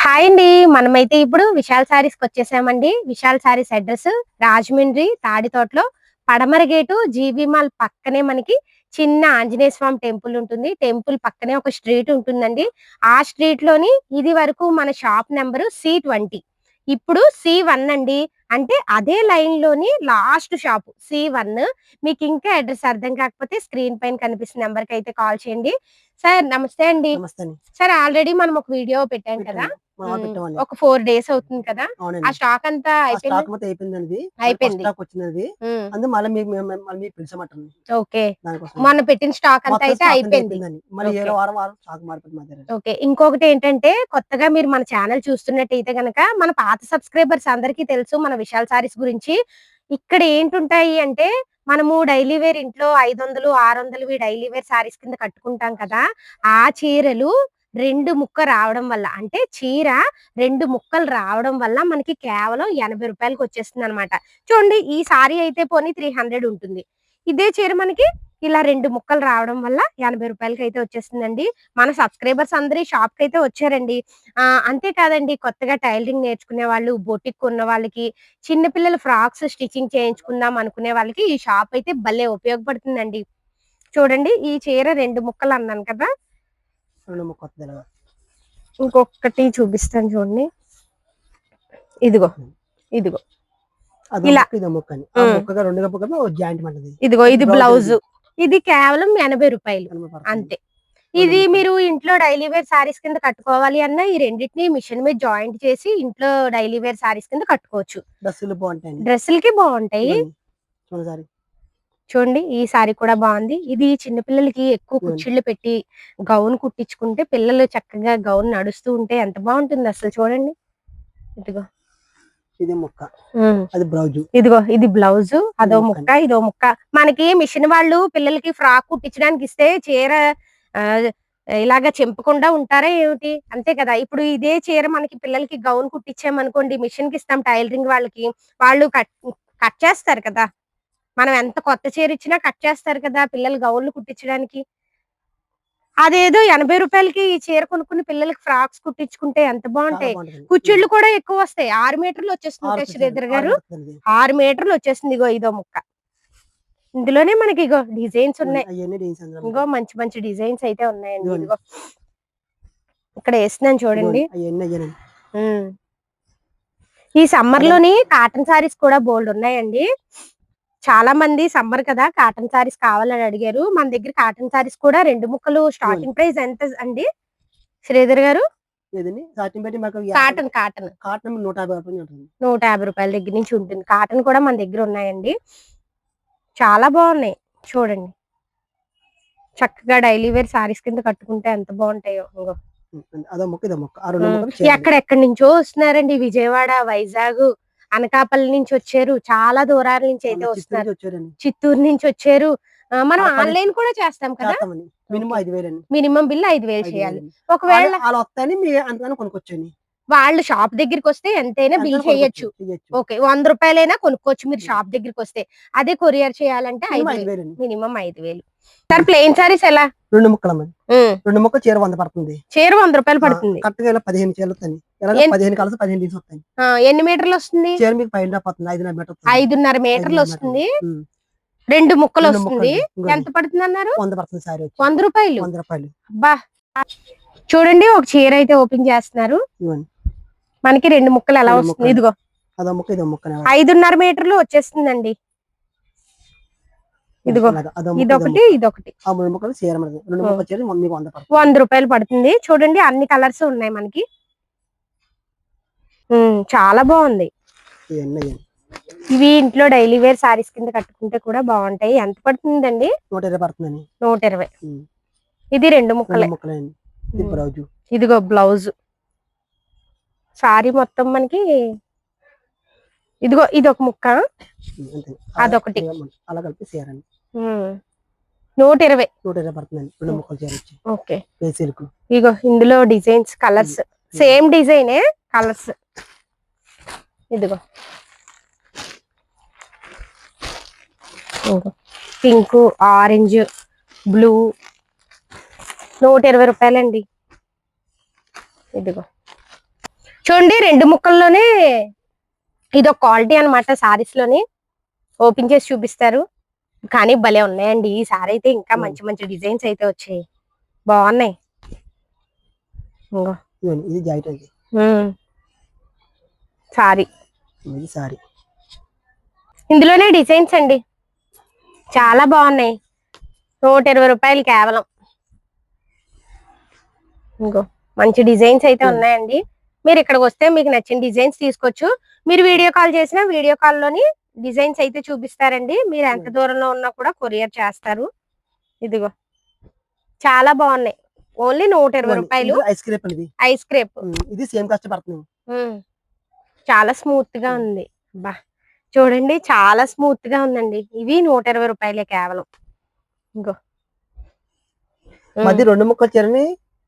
Hi అండి. మనమైతే ఇప్పుడు విశాల్ సారీస్‌కి వచ్చేసామండి. విశాల్ సారీస్ అడ్రెస్ రాజమండ్రి తాడితోటలో పడమర గేటు జీబీ మాల్ పక్కనే మనకి చిన్న ఆంజనేయ స్వామి టెంపుల్ ఉంటుంది. టెంపుల్ పక్కనే ఒక స్ట్రీట్ ఉంటుందండి. ఆ స్ట్రీట్‌లోని ఇది వరకు మన షాప్ నంబరు C20. ఇప్పుడు C1 అండి. అంటే అదే లైన్‌లోని లాస్ట్ షాపు C1. మీకు ఇంకా అడ్రెస్ అర్థం కాకపోతే స్క్రీన్ పైన కనిపిస్తున్న నంబర్‌కైతే కాల్ చేయండి. సార్ నమస్తే అండి. నమస్తే అండి. సార్ ఆల్రెడీ మనం ఒక వీడియో పెట్టాం కదా! పెట్టామండి. ఒక 4 డేస్ అవుతుంది కదా! ఆ అవునండి. స్టాక్ అంతా ఆ అయిపోయిందా? స్టాక్ మొత్తం అయిపోయిందండి. మళ్ళీ ఫస్ట్ అయిపోయింది. స్టాక్ వచ్చిందది. హ్మ్. మళ్ళీ మీకు పిలిచామంటండి ఓకే. దానికోసమని. మొన్న పెట్టిన స్టాక్ అంతా మొత్తం అయితే స్టాక్ అంతా అయిపోయింది. అయిపోయిందండి. మళ్ళీ ఓకే. ఏదో వారం స్టాక్ మారిపోతుంది మా దగ్గర. ఓకే. ఇంకొకటేంటంటే కొత్తగా మీరు మన ఛానల్ చూస్తున్నట్టయితే గనక మన పాత సబ్‌స్క్రైబర్స్ అందరికీ తెలుసు మన విశాల్ సారీస్ గురించి. ఇక్కడ ఏంటుంటాయి అంటే మనము డైలీ వేర్ ఇంట్లో 500, 600వి డైలీ వేర్ సారీస్ కింద కట్టుకుంటాం కదా! ఆ చీరలు 2 ముక్క రావడం వల్ల అంటే చీర 2 ముక్కలు రావడం వల్ల మనకి కేవలం రూ. 80కి వచ్చేస్తుందనమాట. చూడండి ఈ సారీ అయితే పోనీ 300 ఉంటుంది. ఇదే చీర మనకి ఇలా 2 ముక్కలు రావడం వల్ల రూ. 80కి అయితే వచ్చేస్తుందండి. మన సబ్‌స్క్రైబర్స్ అందరూ ఈ షాప్‌కైతే వచ్చారండి. అంతే కాదండి కొత్తగా టైలరింగ్ నేర్చుకునే వాళ్ళు, బొటిక్ ఉన్న వాళ్ళకి, చిన్న పిల్లల ఫ్రాక్స్ స్టిచింగ్ చేయించుకుందాం అనుకునే వాళ్ళకి ఈ షాప్ అయితే భలే ఉపయోగపడుతుందండి. చూడండి ఈ చీర 2 ముక్కలు అన్నాను కదా! కొత్తది ఇలాగా. ఇంకొకటి చూపిస్తాను చూడండి. ఇదిగో, ఇదిగో అదో ఇలా. ముక్క, ఇదో ముక్క అని. ఆ ముక్కగా 2 ముక్కగా జాయింట్ మనది. ఇదిగో ఇది బ్లౌజ్ బ్లౌజు. ఇది కేవలం రూ. 80 పడుతుంది. అంతే. 2 ఇది ముక్కలు. మీరు ఇంట్లో డైలీ వేర్ సారీస్ కింద కట్టుకోవాలి అన్నా ఈ రెండిటిని మిషన్ మీద జాయింట్ చేసి ఇంట్లో డైలీ వేర్ సారీస్ కింద కట్టుకోవచ్చు. డ్రెస్సులు బావుంటాయండి. డ్రెస్సులకి బావుంటాయి. ఇదిగోండి. చూడండి సారీ. చూడండి ఈ సారీ కూడా బావుంది. ఇది చిన్న పిల్లలకి ఎక్కువ ఇదిగోండి. కుచ్చిళ్ళు పెట్టి గౌన్ కుట్టించుకుంటే పిల్లలు చక్కగా గౌన్ నడుస్తూ ఉంటే ఎంత బావుంటుందో అసలు చూడండి. ఇదిగో. ఇది ముక్క. హ్మ్. అది బ్లౌజు. ఇదిగో ఇది బ్లౌజు. అదో ముక్క ముక్క, అండి. ఇదో ముక్క. మనకి మిషన్ వాళ్ళు పిల్లలకి ఫ్రాక్ కుట్టించడానికి ఇస్తే చీర ఆహ్, ఇలాగ చింపకుండా ఉంటారా ఏమిటి? అంతే కదా! ఇప్పుడు ఇదే చీర మనకి పిల్లలకి గౌన్ కుట్టించామనుకోండి మిషన్‌కి ఇస్తాం టైలరింగ్ వాళ్ళకి. వాళ్ళు కట్ చేస్తారు కదా! మనం ఎంత కొత్త చీర ఇచ్చినా కట్ చేస్తారు కదా! పిల్లలు గౌన్‌లు కుట్టించడానికి. అదేదో రూ. 80కి ఈ చీర కొనుక్కుని పిల్లలకి ఫ్రాక్స్ కుట్టించుకుంటే ఎంత చాలా బావుంటాయి. బావుంటదండి. కుచ్చిళ్ళు కూడా ఎక్కువొస్తాయి. 6 మీటర్లు వచ్చేస్తుంది 6 కదా! వచ్చేసాయండి. శ్రీధర్ 6 గారు. పడుతుందండి. 6 మీటర్లు వచ్చేసింది. ఇగో ఇదో ముక్క. ఇందులోనే మనకి ఇగో డిజైన్స్ ఇదిగోండి. ఉన్నాయి. అయన్నీ డీన్స్ అందులో ఇగో ఉంటాయి. మంచి మంచి డిజైన్స్ అయితే ఉన్నాయండి. ఇదిగోండి. ఇదిగో ఇక్కడ ఏస్తున్నాను చూడండి. ఇదిగోండి. అయన్నీ. హ్మ్. ఈ అదే సమ్మర్‌లోని కాటన్ సారీస్ కూడా బోలెడున్నాయండి. చాలా మంది సమ్మర్ కదా! కాటన్ సారీస్ కావాలని అడిగారు. మన దగ్గర కాటన్ సారీస్ కూడా 2 ముక్కలు ఇదిగోండి. స్టార్టింగ్ ప్రైస్ ఎంత అండి? శ్రీధర్ గారు? ఏదండి? స్టార్టింగ్ బట్టి మాకు కాటన్, కాటన్. కాటన్ రూ. 150 ఉంటుంది. రూ. 150 దగ్గర నుంచి ఉంటుంది. కాటన్ కూడా మన దగ్గర ఉన్నాయండి. చాలా బావున్నాయి. చూడండి. చక్కగా డైలీ వేర్ సారీస్ కింద కట్టుకుంటే ఎంత బావుంటాయో. ఇంగో. అదో ముక్క, ఇదో ముక్క. ఆ 2 హ్మ్. ముక్కలు చీరని. ఎక్కడెక్కడి నుంచో వస్తున్నారండి. విజయవాడ, వైజాగ్, అనకాపల్లి నుంచి వచ్చారు. చాలా దూరాల నుంచి అయితే మొన్న చిత్తూరు వస్తున్నారు. నుంచి వచ్చారండి. చిత్తూరు నుంచి వచ్చారు. మనం కడప నుంచి ఆన్‌లైన్ కూడా చేస్తాం కదా! చేస్తామండి. Minimum okay. 5,000 అండి. మినిమమ్ బిల్ 5,000 చేయాలి. 5,000 ఒకవేళ ఆళ్ళొత్తని అంతకన్నా కొనుక్కొచ్చండి. వాళ్ళు షాప్ దగ్గరికొస్తే ఎంతైనా బిల్ ఎంతైనా కొనుక్కొచ్చు. చేయొచ్చు. చెయ్యొచ్చు. ఓకే. రూ. 100 కొనుక్కోవచ్చు మీరు షాప్ దగ్గరికొస్తే. అదే కొరియర్ చేయాలంటే మినిమమ్ 5,000 5,000 అండి. మినిమమ్ 5,000. సార్ ప్లెయిన్ సారీస్ ఎలా? 2 ముక్కలమ్మది. హ్మ్. 2 ముక్కలు చీర 100 పడుతుంది. చీర రూ. 100 పడుతుంది. కరెక్ట్‌గా ఇలా 15 చీరలొస్తాయండి. ఇలాగ ఎన్ 15 కలిసి 15 డీస్ వస్తాయి. ఎన్ని మీటర్లొస్తుంది? చీర మీకు 5.5 వస్తుంది. 5.5 మీటర్ వస్తుంది. 5:30 5.5 మీటర్లు. మీటర్లొస్తుంది. హ్మ్. 2 2 ముక్కలొస్తుంది. ముక్కలండి. ఇంగోండి. ఎంత పడుతుందన్నారు? 100 పడుతుంది సారీ వచ్చి. రూ. 100. 100 అబ్బా! చూడండి ఒక చీర అయితే ఓపెన్ చేస్తున్నారు. ఇదిగోండి. మనకి 2 ముక్కలు ఎలా 2 వస్తుంది? ముక్కలు. ఇదిగో అదో ముక్క, ఇదో ముక్క. 5:30 మీటర్లు వచ్చేస్తుందండి. ఇదిగో అలాగా అదో ముక్క, ఇదో ఇదొకటి, ముక్క. ఇదొకటి. ఆ 3 ముక్కలు చీర మనది. 2 ముక్కల చీర మీకు 100 పడుతుంది. రూ. 100 పడుతుంది. చూడండి అన్ని కలర్స్ ఉన్నాయి మనకి. చాలా బావుంది. ఇయన్నీ. ఇవి ఇంట్లో డైలీ వేర్ సారీస్ కింద కట్టుకుంటే కూడా బావుంటాయి. ఎంత పడుతుందండి? 120 పడుతుందండి. 120. హ్మ్. ఇది 2 ముక్కలే. 2 ముక్కలండి. ఇది బ్లౌజు. ఇదిగో బ్లౌజ్. సారీ మొత్తం మనకి ఇదిగో ఇదొక ముక్క. అంతే. అదొకటి. అలా కలిపి చీరండి. 120. 120 పడుతుందండి. 2 ముక్కల చీర వచ్చి. ఓకే. సిల్క్. ఇగో ఇందులో డిజైన్స్ కలర్స్ సేమ్ డిజైనే కలర్స్. ఇదిగో పింక్, ఆరెంజ్, బ్లూ. రూ. 120 అండి. ఇదిగో చూడండి 2 ముక్కల్లోనే ఇదొక క్వాలిటీ అన్నమాట సారీస్ లోని. ఓపెన్ చేసి చూపిస్తారు. కానీ భలే ఉన్నాయండి. ఈ సారీ అయితే ఇంకా మంచి మంచి డిజైన్స్ అయితే వచ్చాయి. బాగున్నాయి. ఇంగో ఇదిగోండి, ఇది జాకెట్ అండి. సారీ ఇది సారీ. ఇందులోనే డిజైన్స్ అండి చాలా బాగున్నాయి. 120 రూపాయలు కేవలం. ఇంకో మంచి డిజైన్స్ అయితే ఉన్నాయండి. మీరు ఇక్కడికి వస్తే మీకు నచ్చిన డిజైన్స్ తీసుకోవచ్చు. మీరు వీడియో కాల్ చేసినా వీడియో కాల్ లోని డిజైన్స్ అయితే చూపిస్తారండి. మీరు ఎంత దూరంలో ఉన్నా కూడా కొరియర్ చేస్తారు. ఇదిగో చాలా బాగున్నాయి. ఓన్లీ 120 రూపాయలు. ఐస్ క్రేప్ అండి. Ice crepe. ఇది సేమ్ కాస్ట్ పడుతుంది. చాలా స్మూత్ గా ఉంది. బా చూడండి చాలా స్మూత్ గా ఉందండి. ఇవి 120 రూపాయలే కేవలం. ఇంకో మధ్య 2 ముక్కల చీరని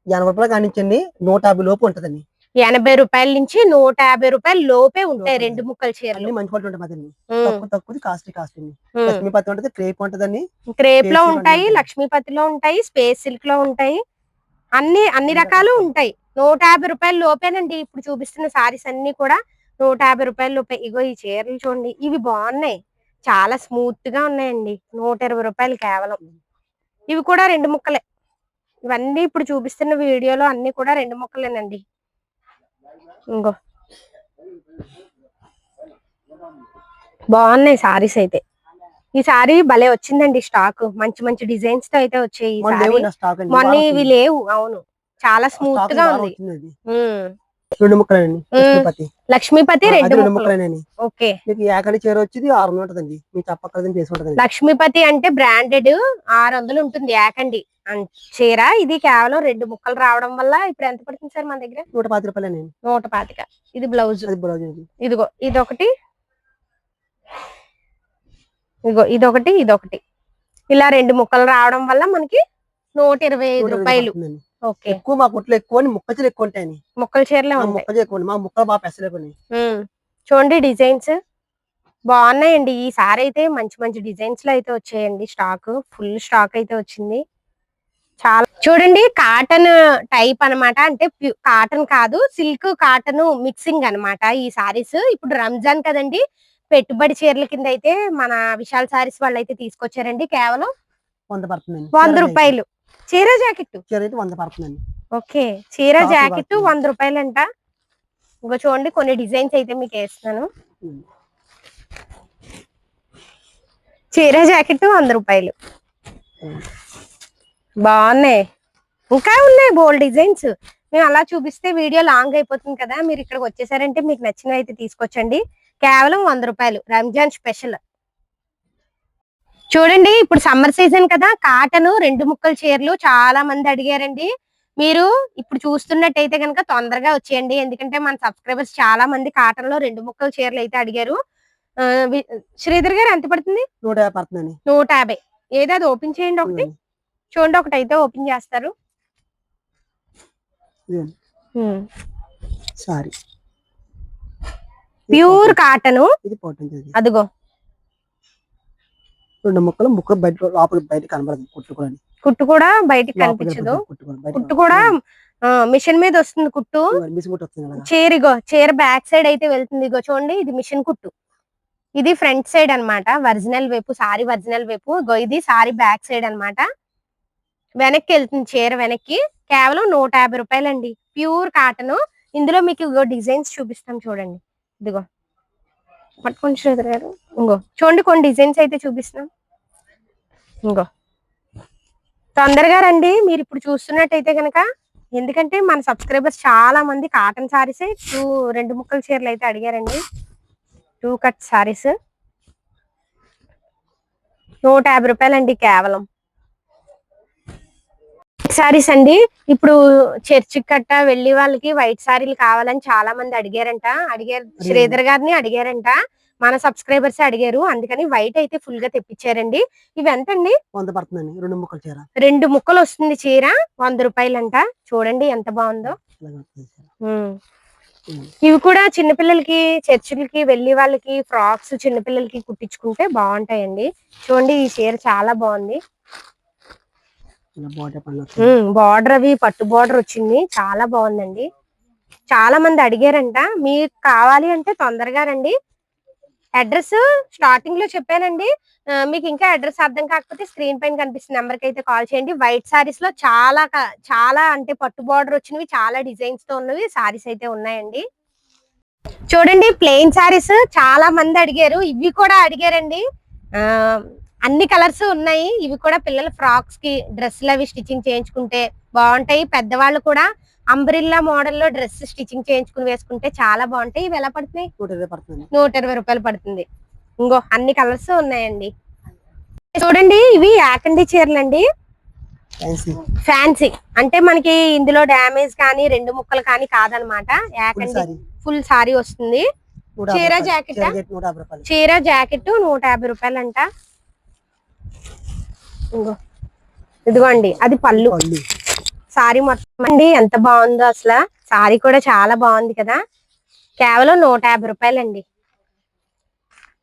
80 రూపాయలు కానించండి, 150 లోపు ఉంటదండి. 80 రూపాయల నుంచి 150 రూపాయల లోపే ఉంటాయి 2 ముక్కల చీరలు. మంచి క్వాలిటీ ఉంటుంది మధ్యని. తక్కువ కాస్ట్ అండి. లక్ష్మీపతి ఉంటది, క్రేప్ ఉంటదండి. క్రేప్ లో ఉంటాయి, లక్ష్మీపతిలో ఉంటాయి, స్పేస్ సిల్క్ లో ఉంటాయి. అన్ని రకాలు ఉంటాయి. 150 రూపాయల లోపేనండి. ఇప్పుడు చూపిస్తున్న సారీస్ అన్ని కూడా 150 రూపాయల లోపే. ఇగో ఈ చీరలు చూడండి, ఇవి బాగున్నాయి. చాలా స్మూత్ గా ఉన్నాయండి. 120 రూపాయలు కేవలం. ఇవి కూడా 2 ముక్కలే. ఇవన్నీ ఇప్పుడు చూపిస్తున్న వీడియోలో అన్ని కూడా 2 ముక్కలేనండి. ఇంకో బాగున్నాయి సారీస్ అయితే. ఈ సారీ భలే వచ్చిందండి. స్టాక్ మంచి మంచి డిజైన్స్ తో అయితే వచ్చాయి. మొన్న ఇవి లేవు. అవును, చాలా స్మూత్ గా ఉంది. 2 ముక్కలండి. లక్ష్మీపతి 2 ముక్కలు. ఓకే. మీకు ఏకని చీర వచ్చేది 600 ఉంటదండి. మీకు తప్పకదని చేసి ఉంటదండి. లక్ష్మీపతి అంటే బ్రాండెడ్ 600 ఉంటుంది ఏకండి చీర. ఇది కేవలం 2 ముక్కలు రావడం వల్ల ఇప్పుడు ఎంత పడుతుంది సార్ మన దగ్గర? 150 రూపాయలండి. 125. ఇది బ్లౌజ్. ఇదిగో ఇదొకటి, ఇదొకటి ఇలా 2 ముక్కలు రావడం వల్ల మనకి 125 రూపాయలు. ఓకే. ఎక్కువ మా కొట్లో ఎక్కువ ముక్క చీర ఎక్కువ ఉంటాయని. ముక్కల చీరలే ఉంటాయి. ముక్క చీర ఎక్కువ, మా ముక్కలు బాగా పెసలేకొని. చూడండి డిజైన్స్ బాగున్నాయండి. ఈ సారీ అయితే మంచి మంచి డిజైన్స్ లో అయితే వచ్చాయండి. స్టాక్ ఫుల్ స్టాక్ అయితే వచ్చింది. చాలా చూడండి కాటన్ టైప్ అన్నమాట. అంటే కాటన్ కాదు, సిల్క్ కాటన్ మిక్సింగ్ అన్నమాట ఈ సారీస్. ఇప్పుడు రంజాన్ కదండి, పెట్టుబడి చీరల కింద అయితే మన విశాల్ సారీస్ వాళ్ళు అయితే తీసుకొచ్చారండి. కేవలం 100 రూపాయలు. చీర జాకెట్ 100 పడుతుందండి. ఓకే. చీర జాకెట్ 100 రూపాయలు అంట. ఇంకో చూడండి కొన్ని డిజైన్స్ అయితే మీకు వేస్తున్నాను. చీర జాకెట్ 100 రూపాయలు. బాగున్నాయి. ఇంకా ఉన్నాయి బోల్డ్ డిజైన్స్. మేము అలా చూపిస్తే వీడియో లాంగ్ అయిపోతుంది కదా. మీరు ఇక్కడికి వచ్చేసారంటే మీకు నచ్చినవి అయితే తీసుకొచ్చండి. కేవలం 100 రూపాయలు. రంజాన్ స్పెషల్. చూడండి ఇప్పుడు సమ్మర్ సీజన్ కదా, కాటన్ 2 ముక్కల చీరలు చాలా మంది అడిగారండి. మీరు ఇప్పుడు చూస్తున్నట్టయితే కనుక తొందరగా వచ్చేయండి. ఎందుకంటే మన సబ్స్క్రైబర్స్ చాలా మంది కాటన్ లో 2 ముక్కల చీరలు అయితే అడిగారు. శ్రీధర్ గారు ఎంత పడుతుంది? 150 పడుతుందండి. 150. ఏదో అది ఓపెన్ చేయండి ఒకటి. చూడండి ఒకటి అయితే ఓపెన్ చేస్తారు. Sorry pure cotton. అదిగో 2 ముక్కలు బయట లోపలికి బయట కనబడదు. కుట్టు కూడా బయటికి కనిపించదు. కుట్టు కూడా మిషన్ మీద వస్తుంది. కుట్టు చీర బ్యాక్ సైడ్ అయితే వెళ్తుంది. ఇగో చూడండి, ఇది మిషన్ కుట్టు. ఇది ఫ్రంట్ సైడ్ అన్నమాట. ఒరిజినల్ వైపు సారీ, ఒరిజినల్ వైపు. ఇది సారీ బ్యాక్ సైడ్ అన్నమాట. వెనక్కి వెళ్తుంది చీర వెనక్కి. కేవలం 150 రూపాయలండి. Pure cotton. ఇందులో మీకు ఇగో డిజైన్స్ చూపిస్తాం చూడండి. ఇదిగో పట్టుకోండి శ్రీధర్ గారు. ఇంకో చూడండి కొన్ని డిజైన్స్ అయితే చూపిస్తున్నాం. ఇంకో తొందరగా రండి మీరు ఇప్పుడు చూస్తున్నట్టయితే కనుక. ఎందుకంటే మన సబ్స్క్రైబర్స్ చాలా మంది కాటన్ సారీసే 2 ముక్కల చీరలు అయితే అడిగారండి. 2 కట్ సారీస్ 150 రూపాయలండి కేవలం. సారీస్ అండి. ఇప్పుడు చర్చి కట్ట వెళ్ళి వాళ్ళకి వైట్ సారీలు కావాలని చాలా మంది అడిగారు. శ్రీధర్ గారిని అడిగారంట. మన సబ్స్క్రైబర్స్ అడిగారు. అందుకని వైట్ అయితే ఫుల్ గా తెప్పించారండి. ఇవి ఎంతండి? 100 పడుతుందండి. 2 ముక్కల చీర. 2 ముక్కలు వస్తుంది చీర. 100 రూపాయలంట. చూడండి ఎంత బాగుందో. ఇవి కూడా చిన్నపిల్లలకి చర్చిలకి వెళ్ళి వాళ్ళకి ఫ్రాక్స్ చిన్నపిల్లలకి కుట్టించుకుంటే బాగుంటాయండి. చూడండి ఈ చీర చాలా బాగుంది. బార్డర్ అవి పట్టు బార్డర్ వచ్చింది. చాలా బాగుందండి. చాలా మంది అడిగారంట. మీకు కావాలి అంటే తొందరగా రండి. అడ్రస్ స్టార్టింగ్ లో చెప్పానండి. మీకు ఇంకా అడ్రస్ అర్థం కాకపోతే స్క్రీన్ పైన కనిపిస్తున్న నెంబర్ కి అయితే కాల్ చేయండి. వైట్ సారీస్ లో చాలా అంటే పట్టు బార్డర్ వచ్చినవి, చాలా డిజైన్స్ తో ఉన్నవి సారీస్ అయితే ఉన్నాయండి. చూడండి ప్లెయిన్ సారీస్ చాలా మంది అడిగారు. ఇవి కూడా అడిగారండి. ఆ అన్ని కలర్స్ ఉన్నాయి. ఇవి కూడా పిల్లల ఫ్రాక్స్ కి డ్రెస్సులు అవి స్టిచ్చింగ్ చేయించుకుంటే బాగుంటాయి. పెద్దవాళ్ళు కూడా అంబ్రిల్లా మోడల్ లో డ్రెస్ స్టిచ్చింగ్ చేయించుకుని వేసుకుంటే చాలా బాగుంటాయి. ఇవి ఎలా పడుతున్నాయి? 120 పడుతుంది. 120 రూపాయలు పడుతుంది. ఇంకో అన్ని కలర్స్ ఉన్నాయండి. చూడండి ఇవి యాకండి చీరలండి. ఫ్యాన్సీ అంటే మనకి ఇందులో డ్యామేజ్ కానీ 2 ముక్కలు కానీ కాదనమాట. యాకండి ఫుల్ సారీ వస్తుంది. చీర జాకెట్ 150 రూపాయలు అంట. ఇంకో ఇదిగోండి అది పళ్ళు. సారీ మొత్తం అండి ఎంత బాగుందో అసలు. సారీ కూడా చాలా బాగుంది కదా. కేవలం 150 రూపాయలండి.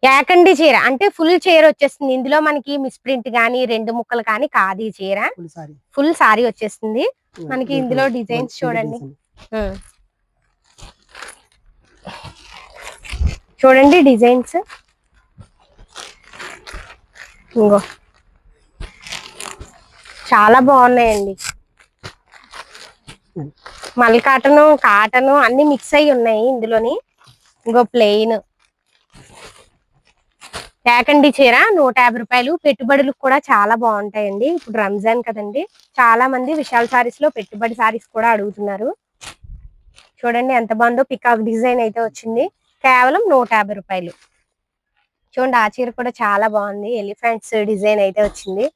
యాకండి చీర అంటే ఫుల్ చీర వచ్చేస్తుంది. ఇందులో మనకి మిస్ప్రింట్ గానీ 2 ముక్కలు కానీ కాదు. ఈ చీర ఫుల్ సారీ వచ్చేస్తుంది. మనకి ఇందులో డిజైన్స్ చూడండి. చూడండి డిజైన్స్. ఇంకో చాలా బాగున్నాయండి. మల్ కాటను అన్ని మిక్స్ అయ్యి ఉన్నాయి ఇందులోని. ఇంకో ప్లెయిన్ యాకండి చీర 150 రూపాయలు. పెట్టుబడులకు కూడా చాలా బాగుంటాయండి. ఇప్పుడు రంజాన్ కదండి, చాలా మంది విశాల్ సారీస్ లో పెట్టుబడి సారీస్ కూడా అడుగుతున్నారు. చూడండి ఎంత బాగుందో. పికాక్ డిజైన్ అయితే వచ్చింది. కేవలం 150 రూపాయలు. చూడండి ఆ చీర కూడా చాలా బాగుంది. ఎలిఫెంట్స్ డిజైన్ అయితే వచ్చింది.